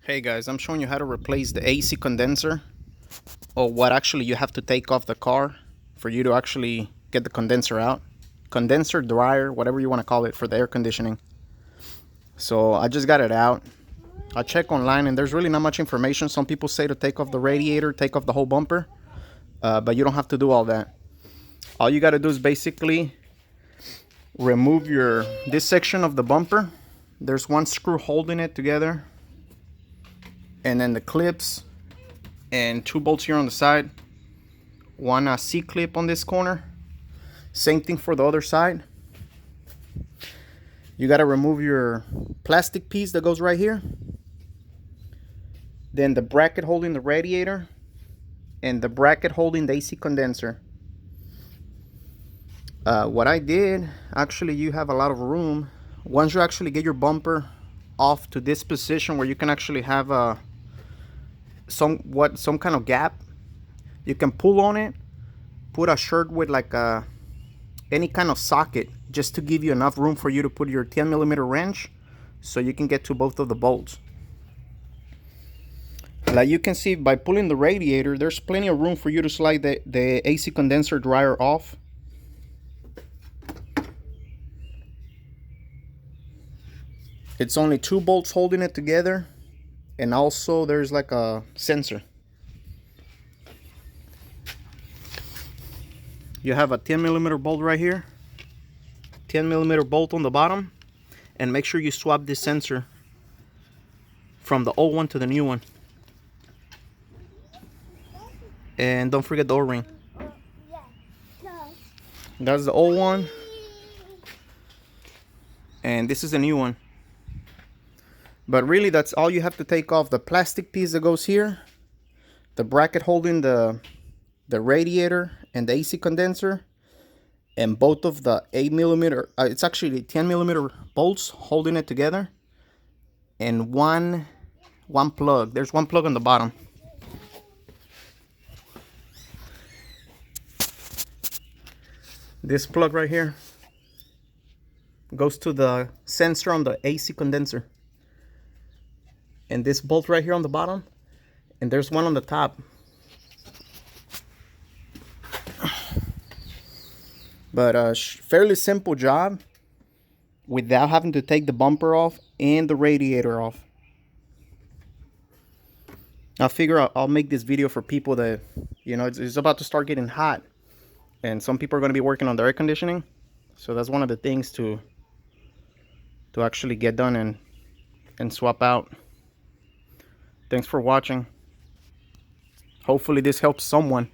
Hey guys, I'm showing you how to replace the AC condenser, or what actually you have to take off the car for you to actually get the condenser out. Condenser, dryer, whatever you want to call it, for the air conditioning. So I just got it out. I check online and there's really not much information. Some people say to take off the radiator, take off the whole bumper, but you don't have to do all that. All you got to do is basically remove this section of the bumper. There's one screw holding it together, and then the clips and two bolts here on the side, one C-clip on this corner, same thing for the other side. You got to remove your plastic piece that goes right here, then the bracket holding the radiator, and the bracket holding the AC condenser. What I did, actually you have a lot of room. Once you actually get your bumper off to this position where you can actually have some kind of gap, you can pull on it, put a shirt with like any kind of socket, just to give you enough room for you to put your 10mm wrench so you can get to both of the bolts. Like you can see, by pulling the radiator, there's plenty of room for you to slide the AC condenser dryer off. It's only two bolts holding it together, and also there's like a sensor. You have a 10mm bolt right here, 10mm bolt on the bottom, and make sure you swap this sensor from the old one to the new one. And don't forget the O-ring. That's the old one, and this is the new one. But really, that's all you have to take off: the plastic piece that goes here, the bracket holding the radiator and the AC condenser, and both of the 8mm, it's actually 10mm bolts holding it together, and one plug. There's one plug on the bottom. This plug right here goes to the sensor on the AC condenser. And this bolt right here on the bottom, and there's one on the top. But fairly simple job without having to take the bumper off and the radiator off. I figure I'll make this video for people that, you know, it's about to start getting hot, and some people are going to be working on their air conditioning. So that's one of the things to actually get done and swap out. Thanks for watching. Hopefully this helps someone.